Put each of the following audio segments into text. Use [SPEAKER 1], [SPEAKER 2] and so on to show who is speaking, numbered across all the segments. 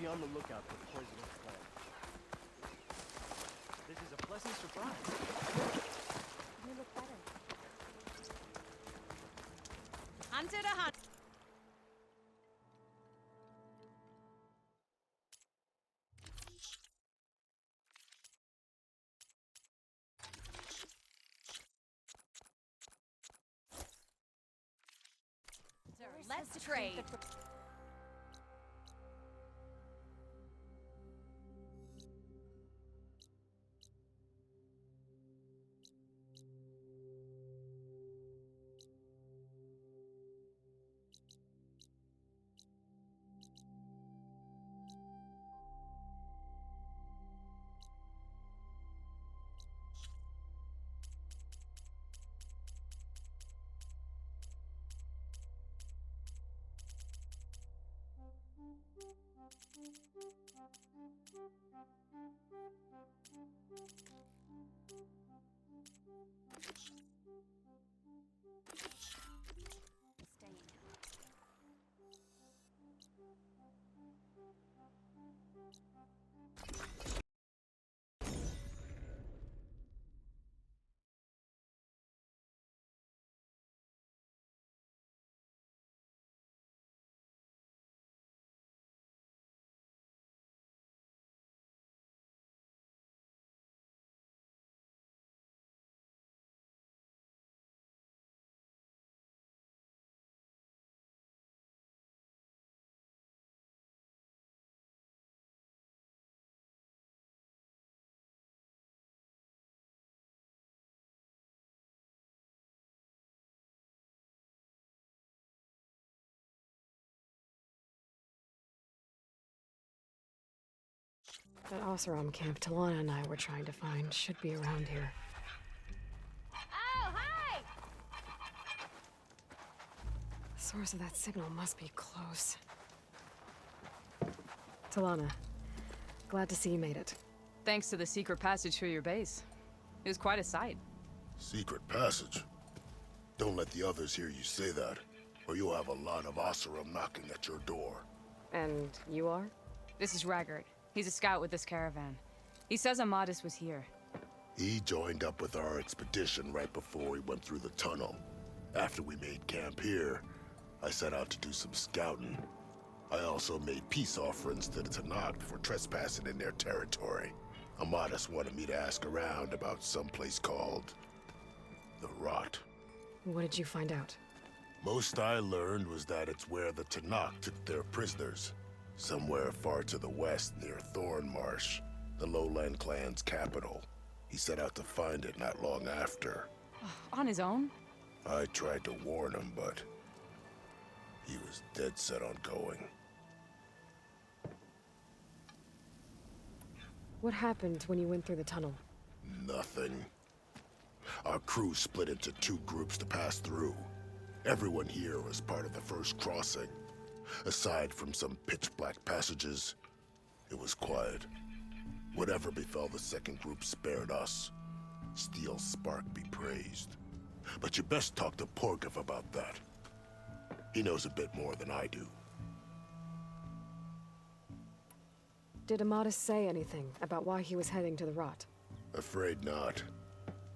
[SPEAKER 1] be on the lookout for poisonous plants. This is a pleasant surprise.
[SPEAKER 2] You look better.
[SPEAKER 3] Hunter to hunt. Let's trade.
[SPEAKER 4] That Oseram camp Talana and I were trying to find should be around here.
[SPEAKER 3] Oh, hi!
[SPEAKER 4] The source of that signal must be close. Talana, glad to see you made it.
[SPEAKER 5] Thanks to the secret passage through your base. It was quite a sight.
[SPEAKER 6] Secret passage? Don't let the others hear you say that, or you'll have a lot of Oseram knocking at your door.
[SPEAKER 4] And you are?
[SPEAKER 5] This is Raggart. He's a scout with this caravan. He says Amadis was here.
[SPEAKER 6] He joined up with our expedition right before we went through the tunnel. After we made camp here, I set out to do some scouting. I also made peace offerings to the Tenakth for trespassing in their territory. Amadis wanted me to ask around about some place called the Rot.
[SPEAKER 4] What did you find out?
[SPEAKER 6] Most I learned was that it's where the Tenakth took their prisoners. Somewhere far to the west near Thornmarsh, the Lowland clan's capital. He set out to find it not long after.
[SPEAKER 5] On his own?
[SPEAKER 6] I tried to warn him, but he was dead set on going.
[SPEAKER 4] What happened when you went through the tunnel?
[SPEAKER 6] Nothing. Our crew split into two groups to pass through. Everyone here was part of the first crossing. Aside from some pitch-black passages, it was quiet. Whatever befell the second group spared us. Steel Spark be praised. But you best talk to Porgov about that. He knows a bit more than I do.
[SPEAKER 4] Did Amadis say anything about why he was heading to the Rot?
[SPEAKER 6] Afraid not.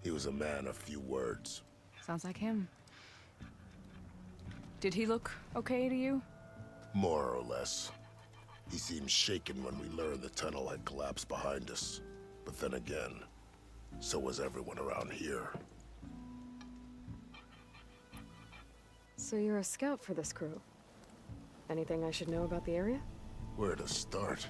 [SPEAKER 6] He was a man of few words.
[SPEAKER 5] Sounds like him. Did he look okay to you?
[SPEAKER 6] More or less. He seemed shaken when we learned the tunnel had collapsed behind us. But then again, so was everyone around here.
[SPEAKER 4] So you're a scout for this crew? Anything I should know about the area?
[SPEAKER 6] Where to start?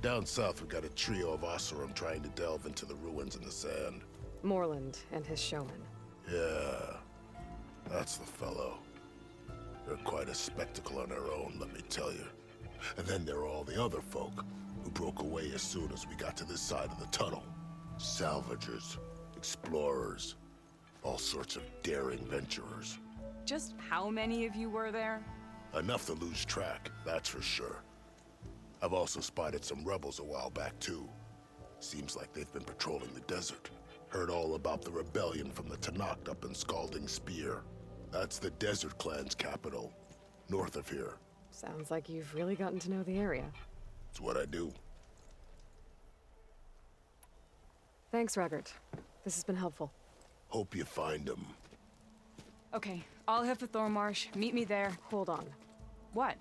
[SPEAKER 6] Down south, we got a trio of Oseram trying to delve into the ruins in the sand.
[SPEAKER 4] Morland and his showman.
[SPEAKER 6] Yeah, that's the fellow. They're quite a spectacle on their own, let me tell you. And then there are all the other folk, who broke away as soon as we got to this side of the tunnel. Salvagers, explorers, all sorts of daring venturers.
[SPEAKER 5] Just how many of you were there?
[SPEAKER 6] Enough to lose track, that's for sure. I've also spotted some rebels a while back, too. Seems like they've been patrolling the desert. Heard all about the rebellion from the Tenakth up in Scalding Spear. That's the Desert Clan's capital, north of here.
[SPEAKER 4] Sounds like you've really gotten to know the area.
[SPEAKER 6] It's what I do.
[SPEAKER 4] Thanks, Raggart. This has been helpful.
[SPEAKER 6] Hope you find him.
[SPEAKER 5] Okay, I'll head for Thornmarsh. Meet me there.
[SPEAKER 4] Hold on.
[SPEAKER 5] What?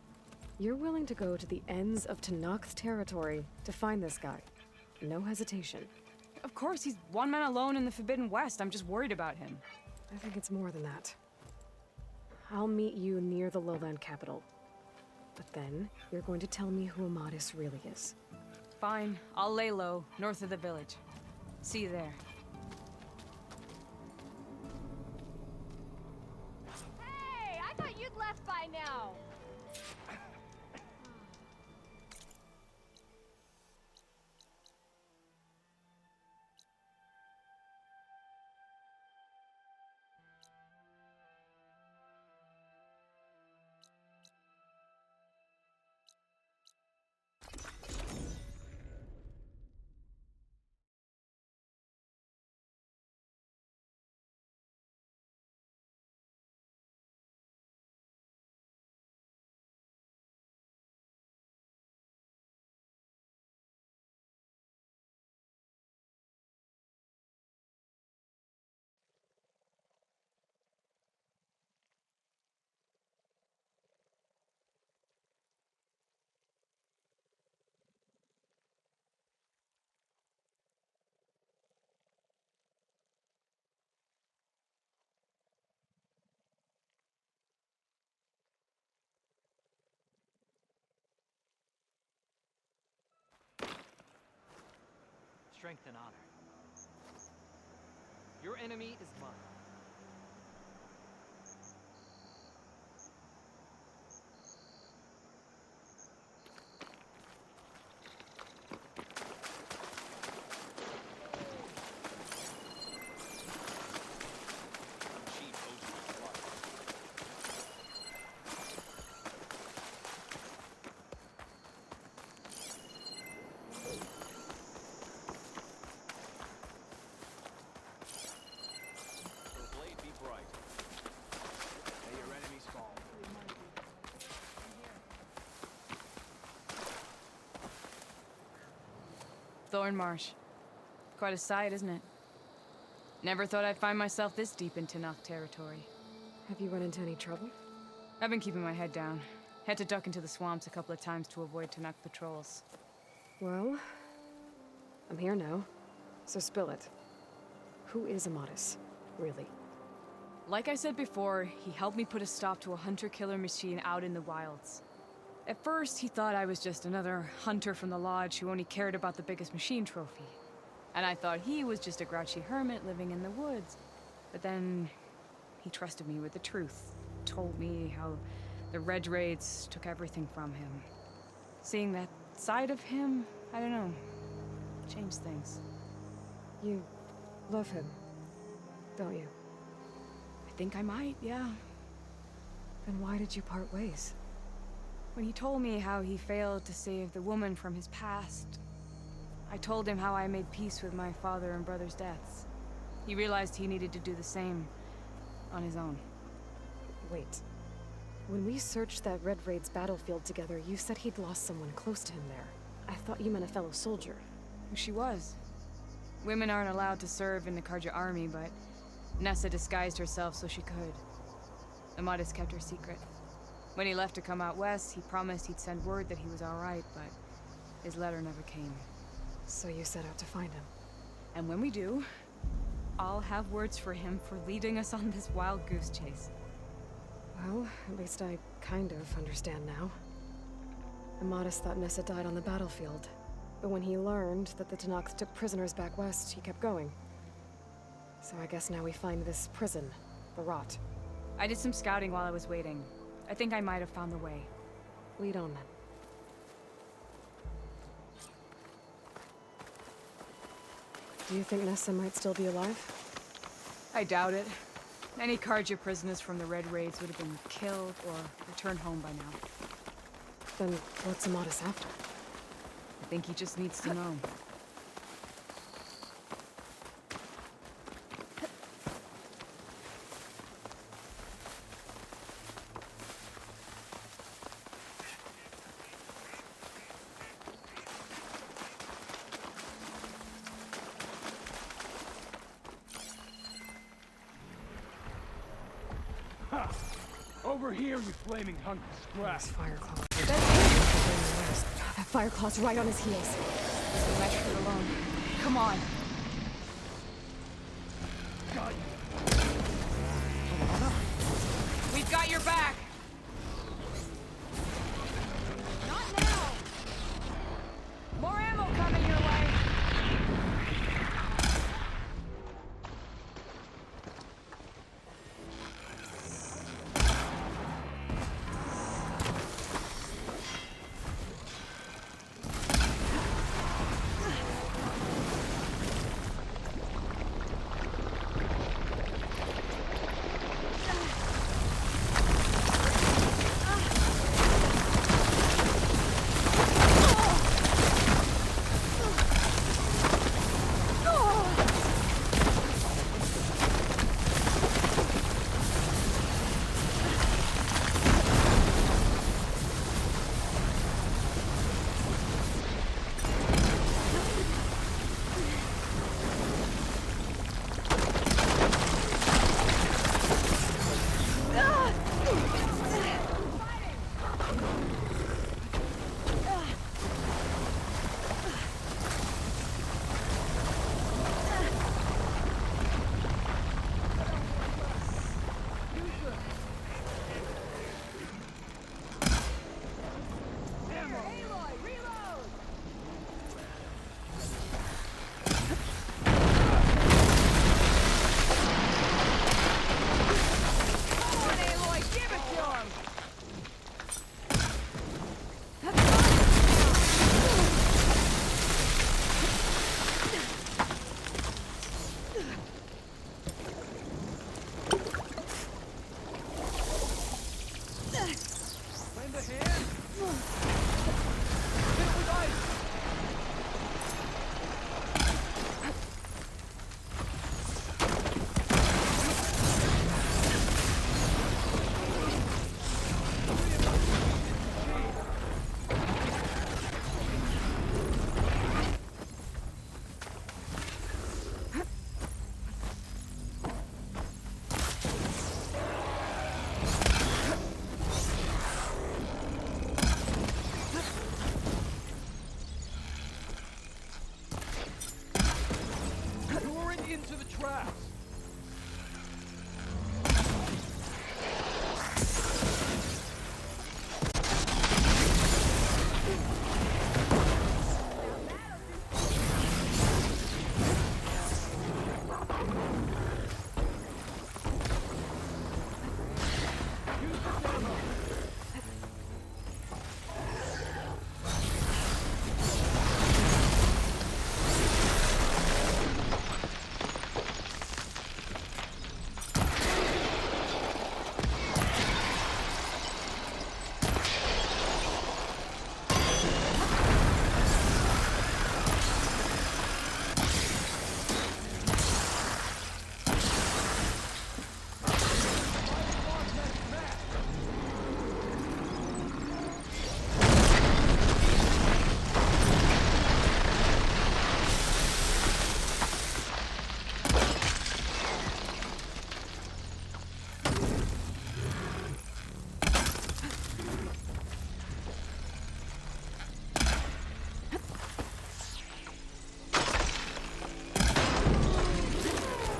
[SPEAKER 4] You're willing to go to the ends of Tenakth territory to find this guy. No hesitation.
[SPEAKER 5] Of course, he's one man alone in the Forbidden West. I'm just worried about him.
[SPEAKER 4] I think it's more than that. I'll meet you near the lowland capital. But then, you're going to tell me who Amadis really is.
[SPEAKER 5] Fine, I'll lay low, north of the village. See you there.
[SPEAKER 3] Hey, I thought you'd left by now.
[SPEAKER 1] Strength and honor. Your enemy is mine.
[SPEAKER 5] Thornmarsh. Quite a sight, isn't it? Never thought I'd find myself this deep in Tenakth territory.
[SPEAKER 4] Have you run into any trouble?
[SPEAKER 5] I've been keeping my head down. Had to duck into the swamps a couple of times to avoid Tenakth patrols.
[SPEAKER 4] Well, I'm here now, so spill it. Who is Amadis, really?
[SPEAKER 5] Like I said before, he helped me put a stop to a hunter-killer machine out in the wilds. At first, he thought I was just another hunter from the Lodge who only cared about the biggest machine trophy. And I thought he was just a grouchy hermit living in the woods. But then, he trusted me with the truth. Told me how the Red Raids took everything from him. Seeing that side of him, I don't know, changed things.
[SPEAKER 4] You love him, don't you?
[SPEAKER 5] I think I might, yeah.
[SPEAKER 4] Then why did you part ways?
[SPEAKER 5] When he told me how he failed to save the woman from his past, I told him how I made peace with my father and brother's deaths. He realized he needed to do the same on his own.
[SPEAKER 4] Wait. When we searched that Red Raid's battlefield together, you said he'd lost someone close to him there. I thought you meant a fellow soldier.
[SPEAKER 5] She was. Women aren't allowed to serve in the Karja army, but Nessa disguised herself so she could. Amadis kept her secret. When he left to come out west, he promised he'd send word that he was all right, but his letter never came.
[SPEAKER 4] So you set out to find him.
[SPEAKER 5] And when we do, I'll have words for him for leading us on this wild goose chase.
[SPEAKER 4] Well, at least I kind of understand now. Amadis thought Nessa died on the battlefield, but when he learned that the Tenakth took prisoners back west, he kept going. So I guess now we find this prison, the Rot.
[SPEAKER 5] I did some scouting while I was waiting. I think I might have found the way.
[SPEAKER 4] Lead on then. Do you think Nessa might still be alive?
[SPEAKER 5] I doubt it. Any Karja prisoners from the Red Raids would have been killed or returned home by now.
[SPEAKER 4] Then what's Amadis after?
[SPEAKER 5] I think he just needs to know.
[SPEAKER 7] over here, you flaming hunk of scrap.
[SPEAKER 4] Those Fireclaws. That Fireclaw's right on his heels.
[SPEAKER 5] So much for alone. Come on.
[SPEAKER 7] Got you.
[SPEAKER 5] We've got your back.
[SPEAKER 3] Not now!
[SPEAKER 5] More ammo coming your way.
[SPEAKER 7] Lend a hand? Hit with ice! Lure it into the traps!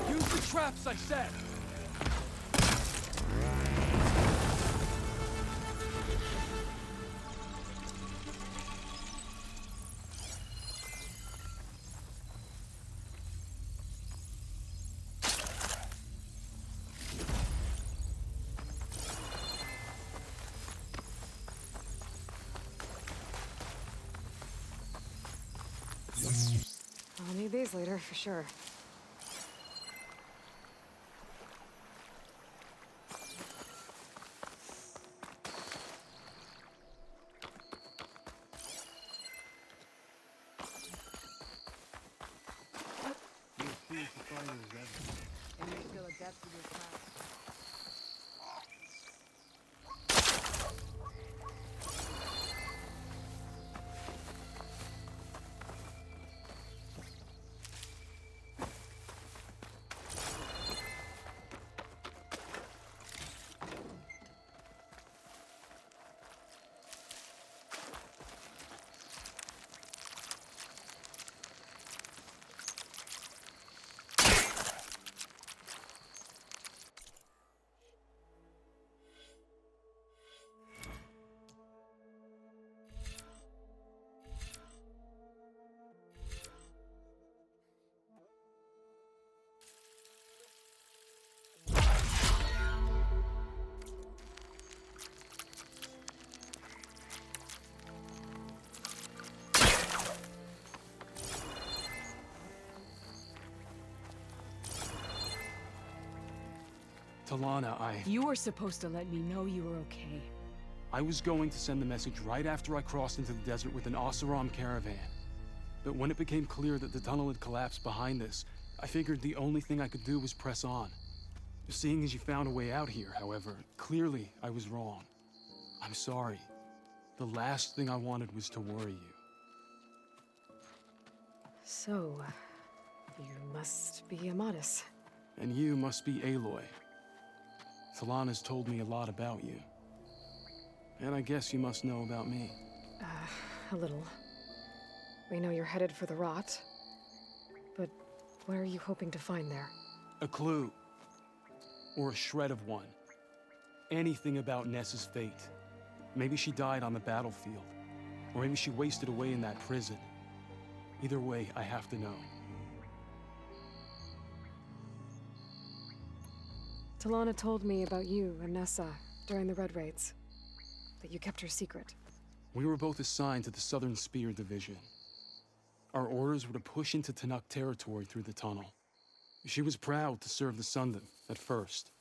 [SPEAKER 7] Use the traps, I said!
[SPEAKER 4] I'll need these later, for sure.
[SPEAKER 1] And you're still adept with your craft.
[SPEAKER 8] Talana,
[SPEAKER 5] You were supposed to let me know you were okay.
[SPEAKER 8] I was going to send the message right after I crossed into the desert with an Oseram caravan. But when it became clear that the tunnel had collapsed behind us, I figured the only thing I could do was press on. Seeing as you found a way out here, however, clearly I was wrong. I'm sorry. The last thing I wanted was to worry you.
[SPEAKER 4] So, you must be Amadis.
[SPEAKER 8] And you must be Aloy. Talana's told me a lot about you. And I guess you must know about me.
[SPEAKER 4] A little. We know you're headed for the Rot. But what are you hoping to find there?
[SPEAKER 8] A clue. Or a shred of one. Anything about Nessa's fate. Maybe she died on the battlefield. Or maybe she wasted away in that prison. Either way, I have to know.
[SPEAKER 4] Talana told me about you and Nessa during the Red Raids. That you kept her secret.
[SPEAKER 8] We were both assigned to the Southern Spear Division. Our orders were to push into Tenakth territory through the tunnel. She was proud to serve the Sundom at first.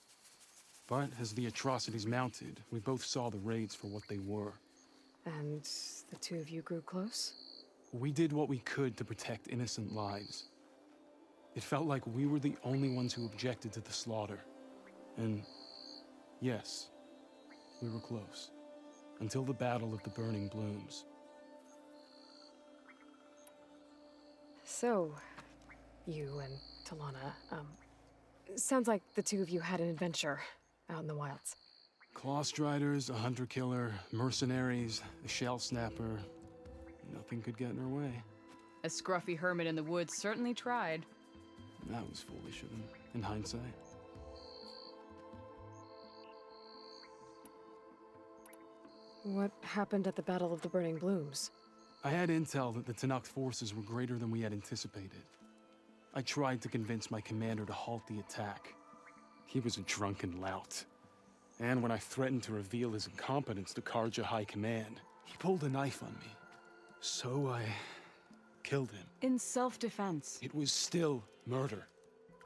[SPEAKER 8] But as the atrocities mounted, we both saw the raids for what they were.
[SPEAKER 4] And the two of you grew close?
[SPEAKER 8] We did what we could to protect innocent lives. It felt like we were the only ones who objected to the slaughter. And yes, we were close. Until the Battle of the Burning Blooms.
[SPEAKER 4] So, you and Talana, sounds like the two of you had an adventure out in the wilds.
[SPEAKER 8] Clawstriders, a hunter-killer, mercenaries, a shell snapper. Nothing could get in her way.
[SPEAKER 5] A scruffy hermit in the woods certainly tried.
[SPEAKER 8] That was foolish of him, in hindsight.
[SPEAKER 4] What happened at the Battle of the Burning Blooms?
[SPEAKER 8] I had intel that the Tenakth forces were greater than we had anticipated. I tried to convince my commander to halt the attack. He was a drunken lout. And when I threatened to reveal his incompetence to Karja High Command, he pulled a knife on me. So I killed him.
[SPEAKER 5] In self-defense.
[SPEAKER 8] It was still murder.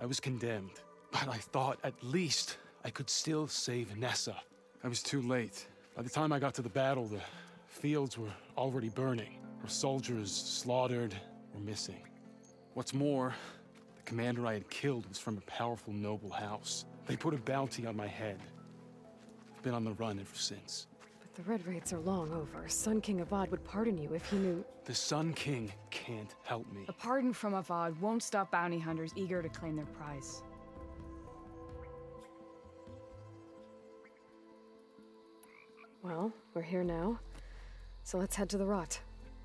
[SPEAKER 8] I was condemned. But I thought at least I could still save Nessa. I was too late. By the time I got to the battle, the fields were already burning. Our soldiers slaughtered or missing. What's more, the commander I had killed was from a powerful noble house. They put a bounty on my head. I've been on the run ever since.
[SPEAKER 4] But the Red Raids are long over. Sun King Avad would pardon you if he knew...
[SPEAKER 8] The Sun King can't help me.
[SPEAKER 5] A pardon from Avad won't stop bounty hunters eager to claim their prize.
[SPEAKER 4] Well, we're here now. So let's head to the Rot.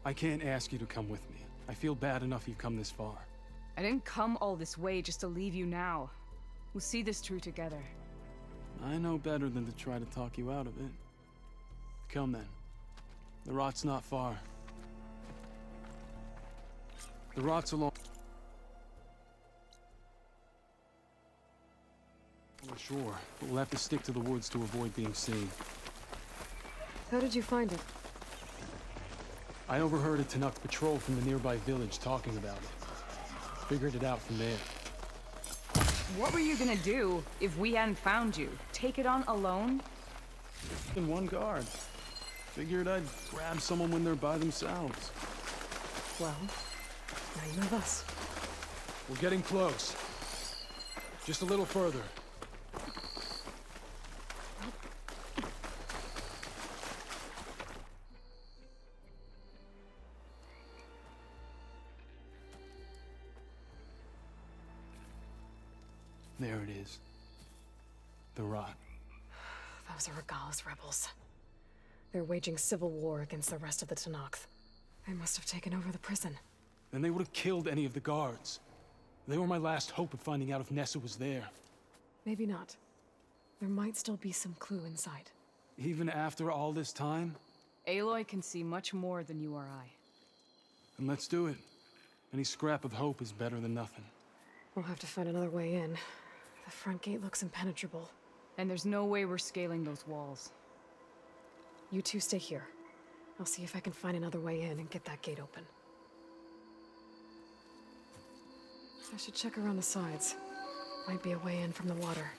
[SPEAKER 8] I can't ask you to come with me. I feel bad enough you've come this far.
[SPEAKER 5] I didn't come all this way just to leave you now. We'll see this through together.
[SPEAKER 8] I know better than to try to talk you out of it. Come then. The Rot's not far. The Rot's along... Sure, but we'll have to stick to the woods to avoid being seen.
[SPEAKER 4] How did you find it?
[SPEAKER 8] I overheard a Tenakth patrol from the nearby village talking about it. Figured it out from there.
[SPEAKER 5] What were you gonna do if we hadn't found you? Take it on alone?
[SPEAKER 8] In one guard. Figured I'd grab someone when they're by themselves.
[SPEAKER 4] Well, now you have us.
[SPEAKER 8] We're getting close. Just a little further. There it is. The Rot.
[SPEAKER 4] Those are Regalla's rebels. They're waging civil war against the rest of the Tenakth. They must have taken over the prison.
[SPEAKER 8] Then they would have killed any of the guards. They were my last hope of finding out if Nessa was there.
[SPEAKER 4] Maybe not. There might still be some clue inside.
[SPEAKER 8] Even after all this time?
[SPEAKER 5] Aloy can see much more than you or I.
[SPEAKER 8] Then let's do it. Any scrap of hope is better than nothing.
[SPEAKER 4] We'll have to find another way in. The front gate looks impenetrable.
[SPEAKER 5] And there's no way we're scaling those walls.
[SPEAKER 4] You two stay here. I'll see if I can find another way in and get that gate open. I should check around the sides. Might be a way in from the water.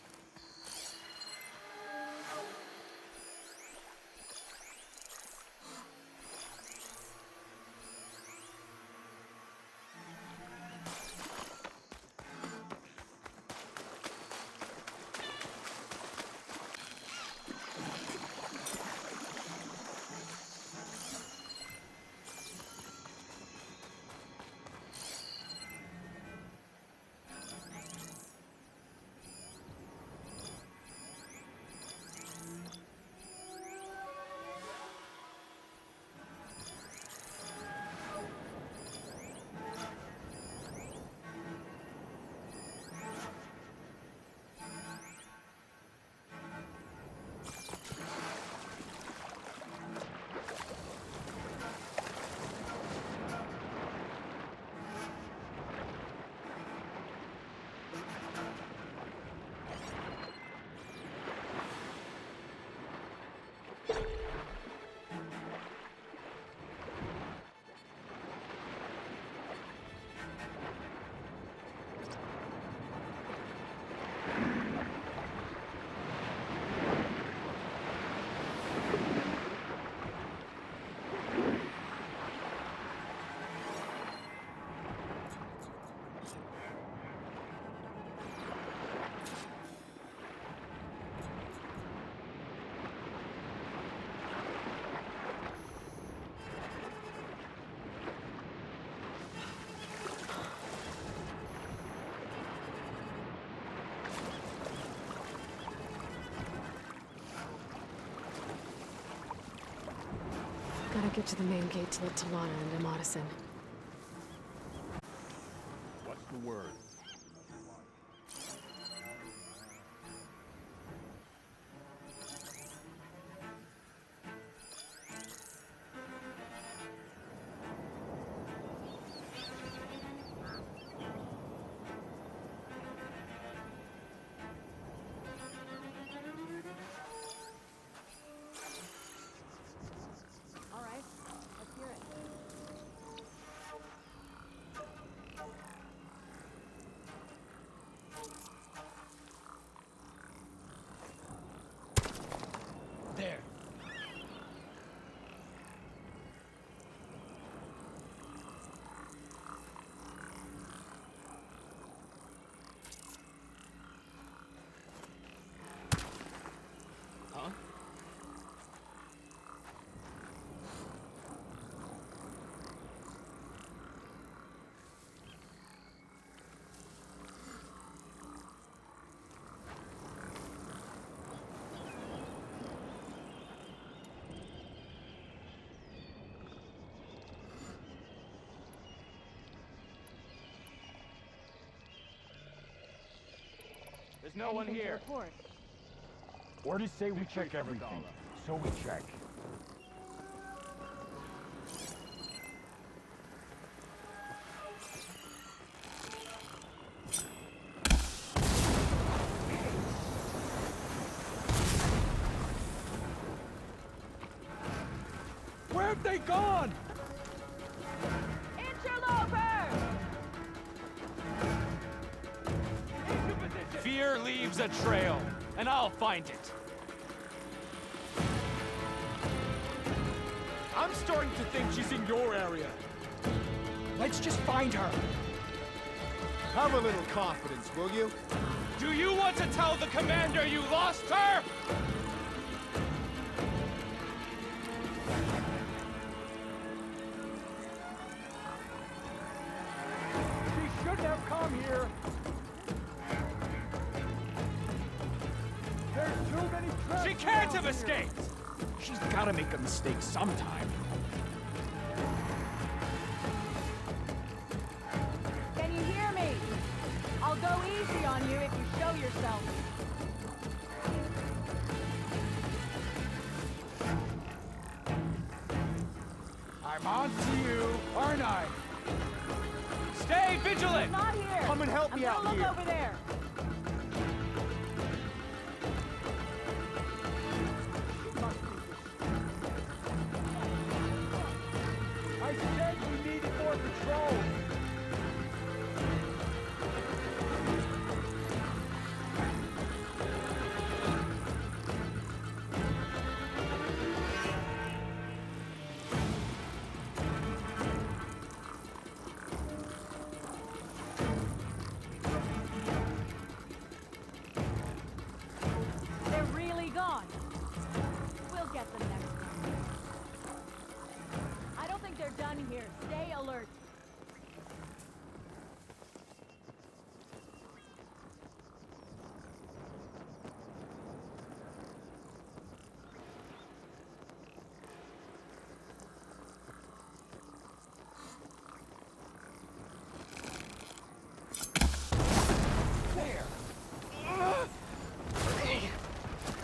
[SPEAKER 4] Gotta get to the main gate to let Talana and Amatis in.
[SPEAKER 7] What's the word?
[SPEAKER 2] All right, let's hear it.
[SPEAKER 7] There. Huh? There's no one
[SPEAKER 2] Anything to
[SPEAKER 7] here.
[SPEAKER 2] report?
[SPEAKER 9] Orders say we check everything, so we check.
[SPEAKER 7] Where have they gone?
[SPEAKER 3] Interloper!
[SPEAKER 7] Into position!
[SPEAKER 10] Fear leaves a trail, and I'll find it.
[SPEAKER 7] I'm starting to think she's in your area. Let's just find her.
[SPEAKER 9] Have a little confidence, will you?
[SPEAKER 10] Do you want to tell the commander you lost her?
[SPEAKER 7] She shouldn't have come here. There's too many traps.
[SPEAKER 10] She can't have
[SPEAKER 7] around here.
[SPEAKER 10] escaped!
[SPEAKER 9] She's gotta make a mistake sometime.
[SPEAKER 3] Can you hear me? I'll go easy on you if you show yourself.
[SPEAKER 9] I'm on to you, aren't I?
[SPEAKER 10] Stay vigilant!
[SPEAKER 3] Not here.
[SPEAKER 9] Come and help
[SPEAKER 3] I'm
[SPEAKER 9] me
[SPEAKER 3] gonna
[SPEAKER 9] out
[SPEAKER 3] look
[SPEAKER 9] here.
[SPEAKER 3] over there.
[SPEAKER 7] I said we needed more patrol.
[SPEAKER 3] They're really gone. We'll get them next time. I don't think they're done here. Stay alert.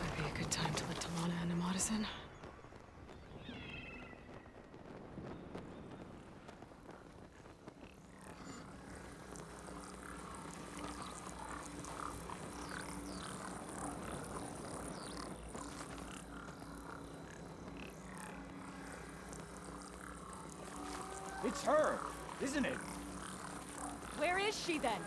[SPEAKER 4] Would be a good time to let Talana and Amatis in.
[SPEAKER 9] It's her, isn't it?
[SPEAKER 3] Where is she then?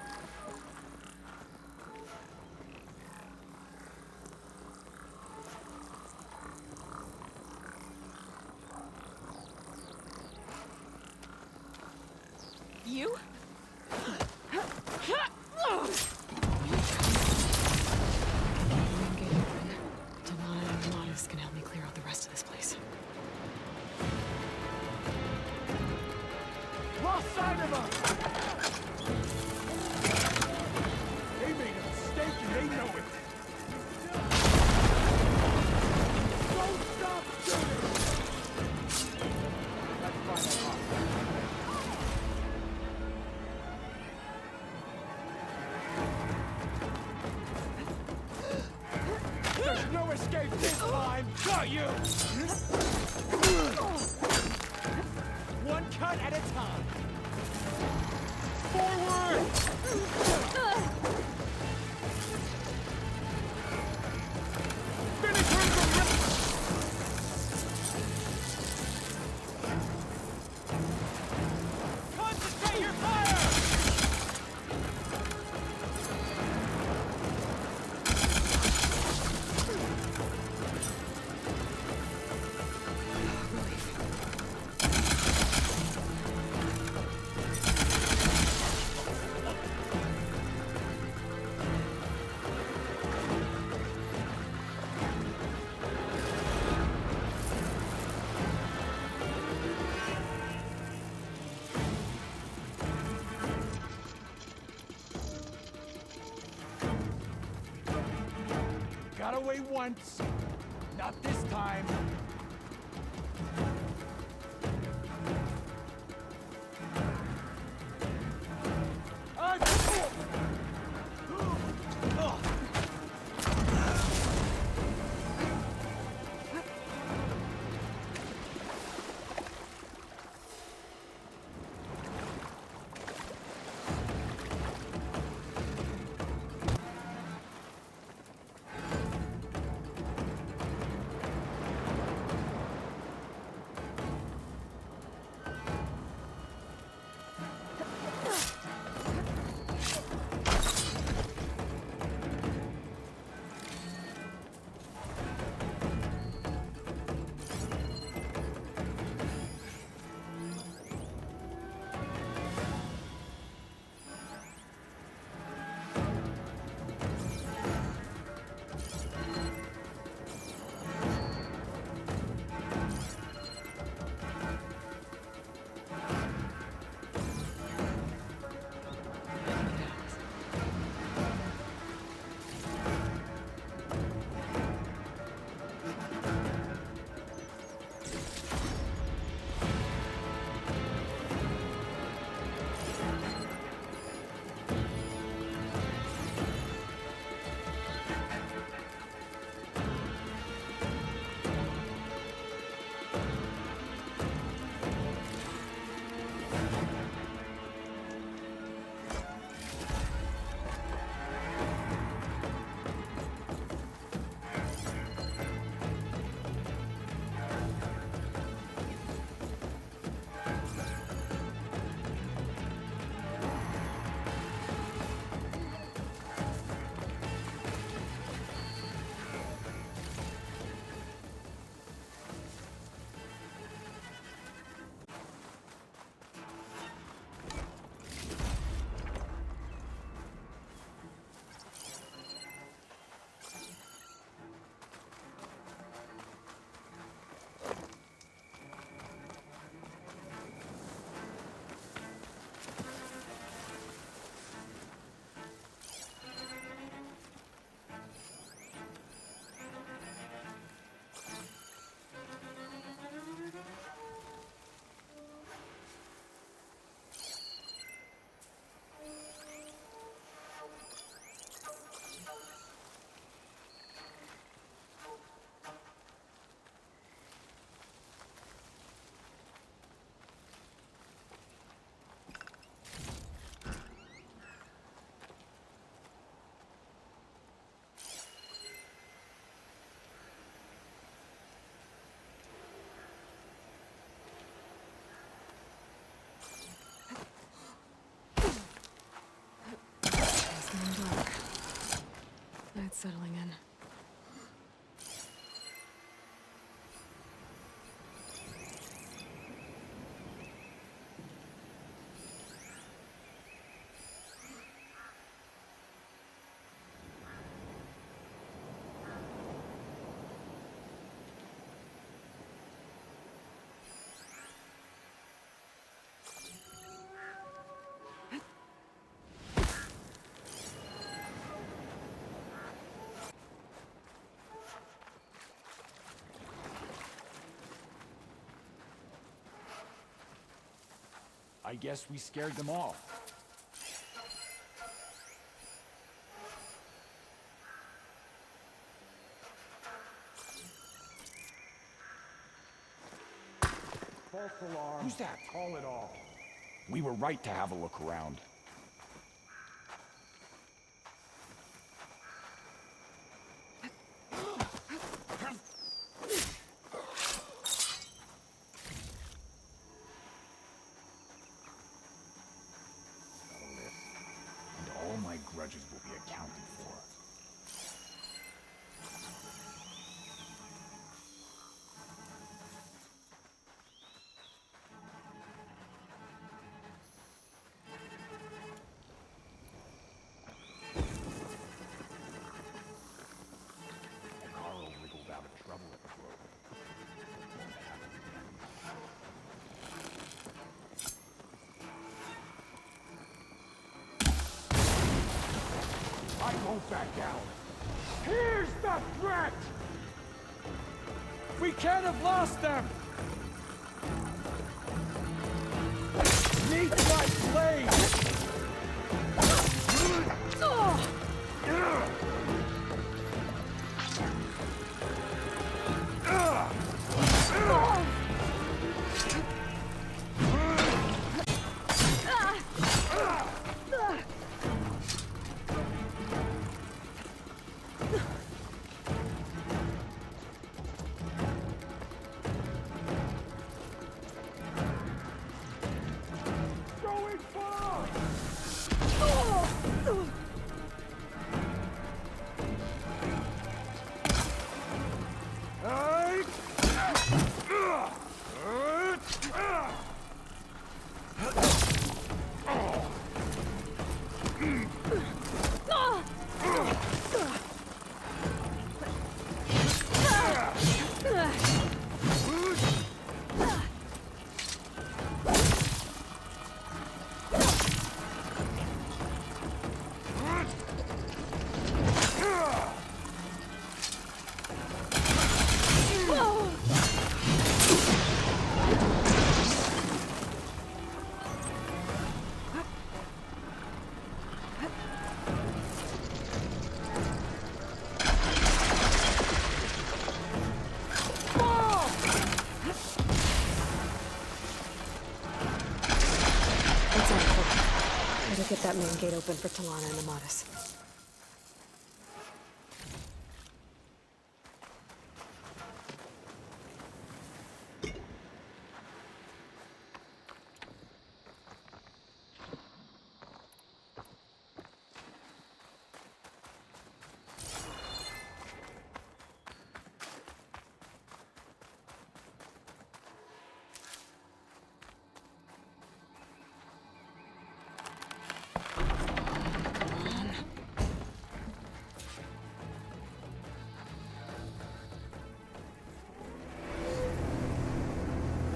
[SPEAKER 3] You?
[SPEAKER 4] Main gate open. Talana and Amatis can help me clear out the rest of this place.
[SPEAKER 7] Lost sight of us! They made a mistake and they know it. Don't stop shooting!
[SPEAKER 10] got you!
[SPEAKER 7] One cut at a time.
[SPEAKER 10] Forward! Finish her from Concentrate your fire!
[SPEAKER 7] Got away once. Not this time.
[SPEAKER 4] Night's settling in.
[SPEAKER 7] I guess we scared them off.
[SPEAKER 9] False alarm.
[SPEAKER 7] Who's that?
[SPEAKER 9] Call it off. We were right to have a look around. And all my grudges will be accounted for. Carl wriggled out of trouble at the Grove. Won't happen again. I won't back down. Here's the threat!
[SPEAKER 7] We can't have lost them! Meet my blade!
[SPEAKER 9] Going far!
[SPEAKER 4] That's all for. Better get that main gate open for Talana and Amatis.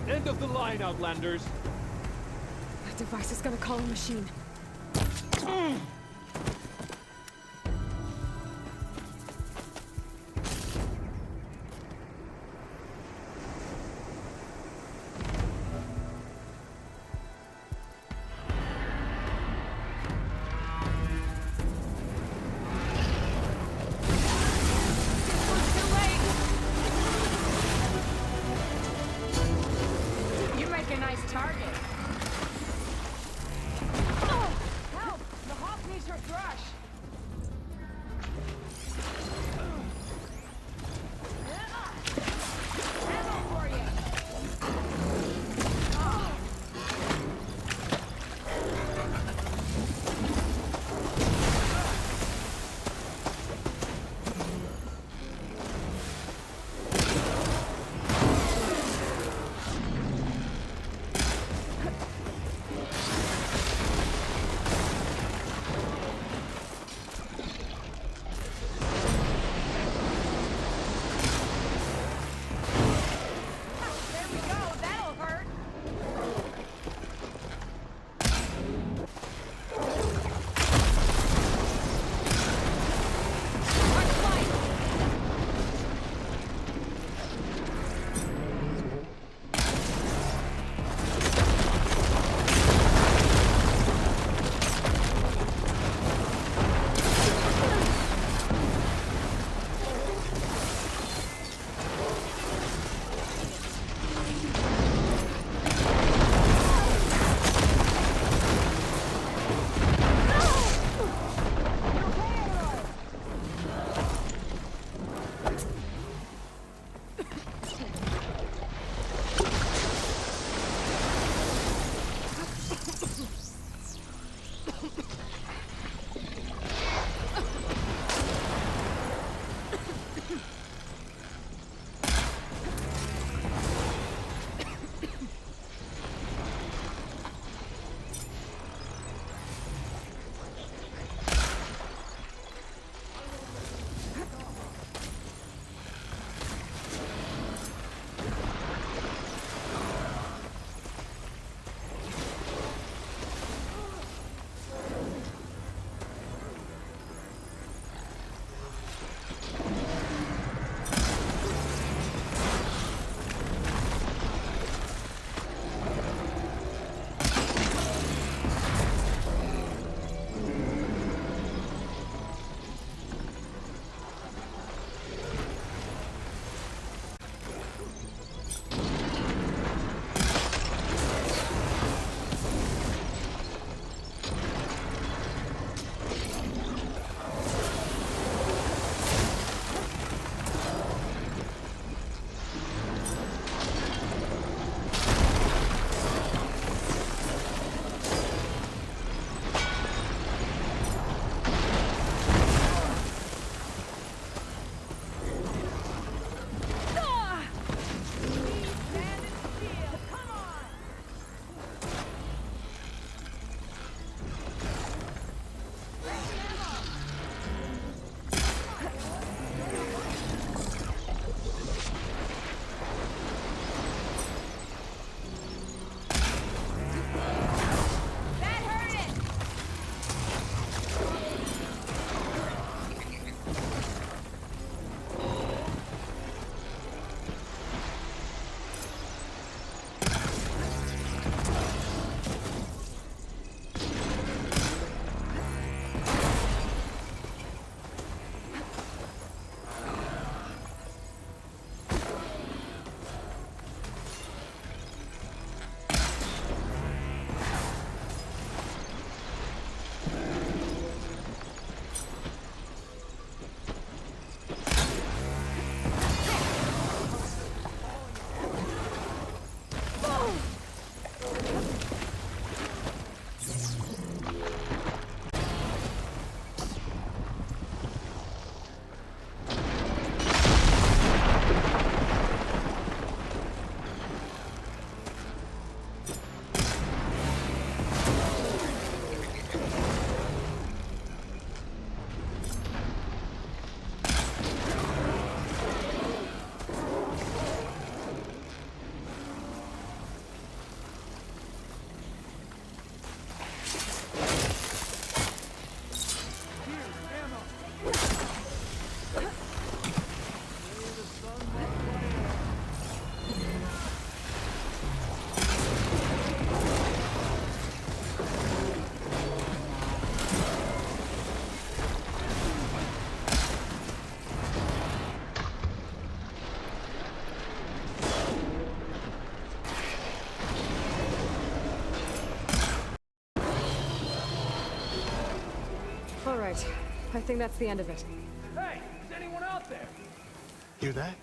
[SPEAKER 10] End of the line, Outlanders.
[SPEAKER 4] That device is gonna call a machine.
[SPEAKER 5] You make a nice target. Help! The hawk needs her thrush. Ammo for you.
[SPEAKER 4] All right. I think that's the end of it.
[SPEAKER 10] Hey, is anyone out there?
[SPEAKER 6] Hear that?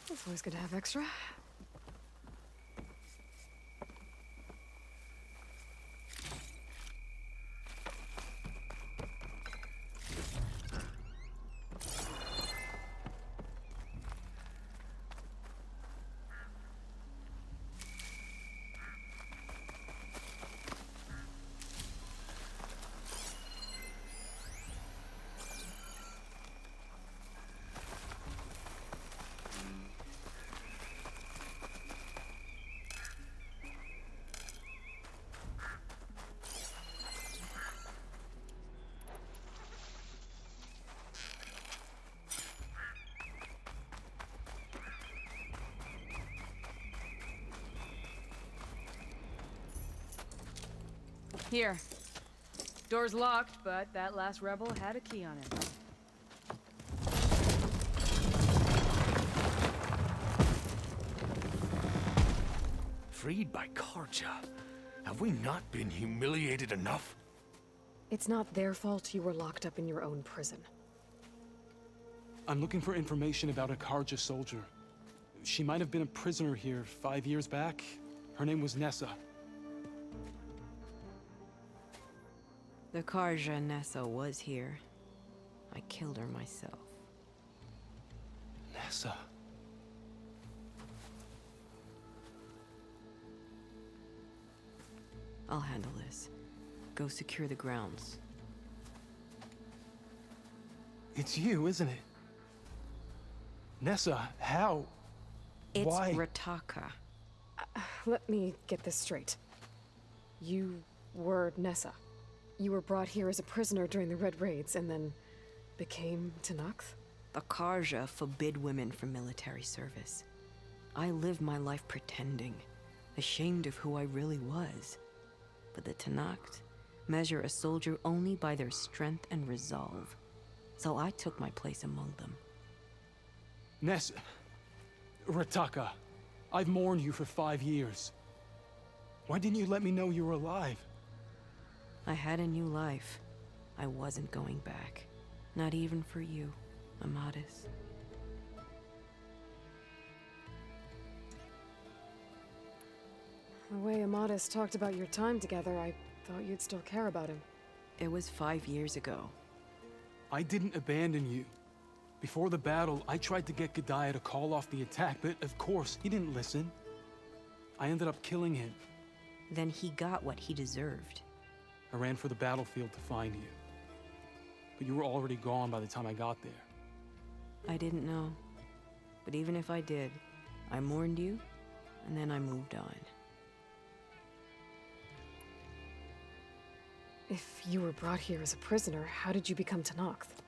[SPEAKER 4] It's always good to have extra.
[SPEAKER 5] Here. Door's locked, but that last rebel had a key on it.
[SPEAKER 7] Freed by Karja. Have we not been humiliated enough?
[SPEAKER 4] It's not their fault you were locked up in your own prison.
[SPEAKER 8] I'm looking for information about a Karja soldier. She might have been a prisoner here 5 years back. Her name was Nessa.
[SPEAKER 11] The Karja Nessa was here. I killed her myself.
[SPEAKER 8] Nessa.
[SPEAKER 11] I'll handle this. Go secure the grounds.
[SPEAKER 8] It's you, isn't it? Nessa, how?
[SPEAKER 11] It's
[SPEAKER 8] Why?
[SPEAKER 11] Rataka.
[SPEAKER 4] Let me get this straight. You were Nessa. You were brought here as a prisoner during the Red Raids and then became Tenakth?
[SPEAKER 11] The Karja forbid women from military service. I lived my life pretending, ashamed of who I really was. But the Tenakth measure a soldier only by their strength and resolve. So I took my place among them.
[SPEAKER 8] Nessa. Rataka. I've mourned you for 5 years. Why didn't you let me know you were alive?
[SPEAKER 11] I had a new life. I wasn't going back. Not even for you, Amadis.
[SPEAKER 4] The way Amadis talked about your time together, I thought you'd still care about him.
[SPEAKER 11] It was 5 years ago.
[SPEAKER 8] I didn't abandon you. Before the battle, I tried to get G'daiah to call off the attack, but of course, he didn't listen. I ended up killing him.
[SPEAKER 11] Then he got what he deserved.
[SPEAKER 8] I ran for the battlefield to find you. But you were already gone by the time I got there.
[SPEAKER 11] I didn't know. But even if I did, I mourned you, and then I moved on.
[SPEAKER 4] If you were brought here as a prisoner, how did you become Tenakth?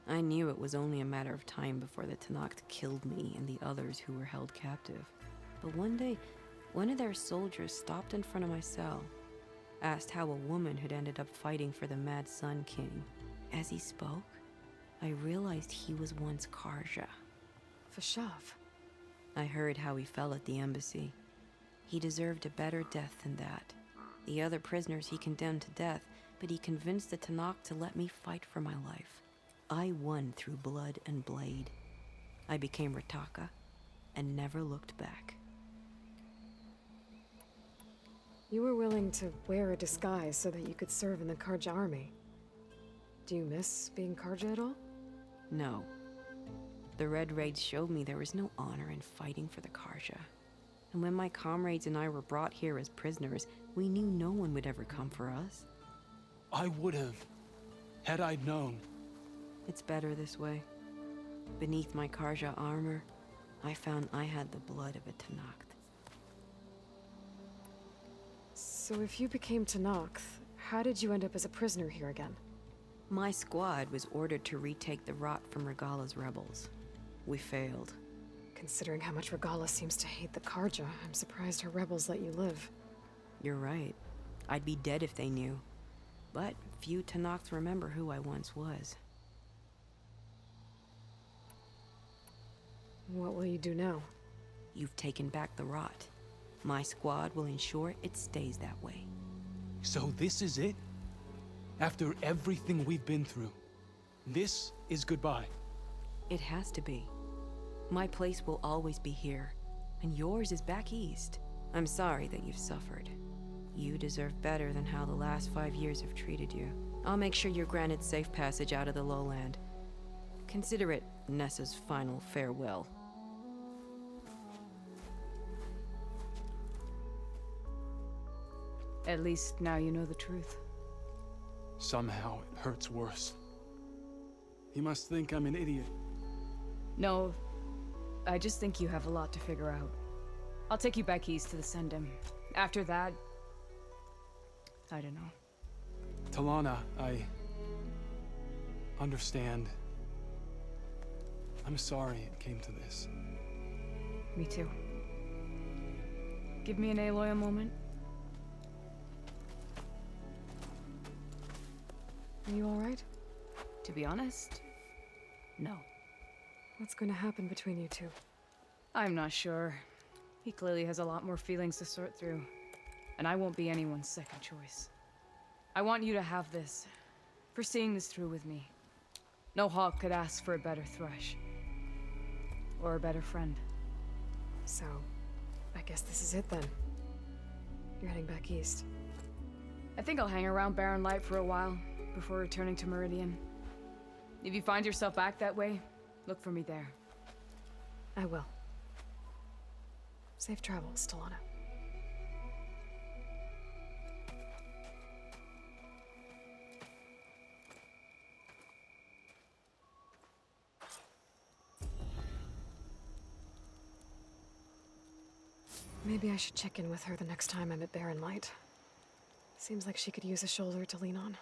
[SPEAKER 11] I knew it was only a matter of time before the Tenakth killed me and the others who were held captive. But one day, one of their soldiers stopped in front of my cell, asked how a woman had ended up fighting for the Mad Sun King. As he spoke, I realized he was once Karja.
[SPEAKER 4] Fashav.
[SPEAKER 11] I heard how he fell at the embassy. He deserved a better death than that. The other prisoners he condemned to death, but he convinced the Tenakth to let me fight for my life. I won through blood and blade. I became Rataka and never looked back.
[SPEAKER 4] You were willing to wear a disguise so that you could serve in the Karja army. Do you miss being Karja at all?
[SPEAKER 11] No. The Red Raids showed me there was no honor in fighting for the Karja. And when my comrades and I were brought here as prisoners, we knew no one would ever come for us.
[SPEAKER 8] I would have, had I known.
[SPEAKER 11] It's better this way. Beneath my Karja armor, I found I had the blood of a Tenakth.
[SPEAKER 4] So if you became Tenakth, how did you end up as a prisoner here again?
[SPEAKER 11] My squad was ordered to retake the Rot from Regala's rebels. We failed.
[SPEAKER 4] Considering how much Regala seems to hate the Karja, I'm surprised her rebels let you live.
[SPEAKER 11] You're right. I'd be dead if they knew. But few Tenakths remember who I once was.
[SPEAKER 4] What will you do now?
[SPEAKER 11] You've taken back the Rot. My squad will ensure it stays that way.
[SPEAKER 8] So this is it? After everything we've been through, this is goodbye.
[SPEAKER 11] It has to be. My place will always be here, and yours is back east. I'm sorry that you've suffered. You deserve better than how the last 5 years have treated you. I'll make sure you're granted safe passage out of the lowland. Consider it Nessa's final farewell.
[SPEAKER 5] At least now you know the truth.
[SPEAKER 8] Somehow it hurts worse. He must think I'm an idiot.
[SPEAKER 5] No, I just think you have a lot to figure out. I'll take you back east to the Sendem. After that, I don't know.
[SPEAKER 8] Talana, I understand. I'm sorry it came to this.
[SPEAKER 5] Me too. Give me an Aloy a moment.
[SPEAKER 4] Are you alright?
[SPEAKER 5] To be honest, no.
[SPEAKER 4] What's going to happen between you two?
[SPEAKER 5] I'm not sure. He clearly has a lot more feelings to sort through. And I won't be anyone's second choice. I want you to have this, for seeing this through with me. No hawk could ask for a better Thresh. Or a better friend.
[SPEAKER 4] So, I guess this is it then. You're heading back east.
[SPEAKER 5] I think I'll hang around Barren Light for a while, before returning to Meridian. If you find yourself back that way, look for me there.
[SPEAKER 4] I will. Safe travels, Talana. Maybe I should check in with her the next time I'm at Barren Light. Seems like she could use a shoulder to lean on.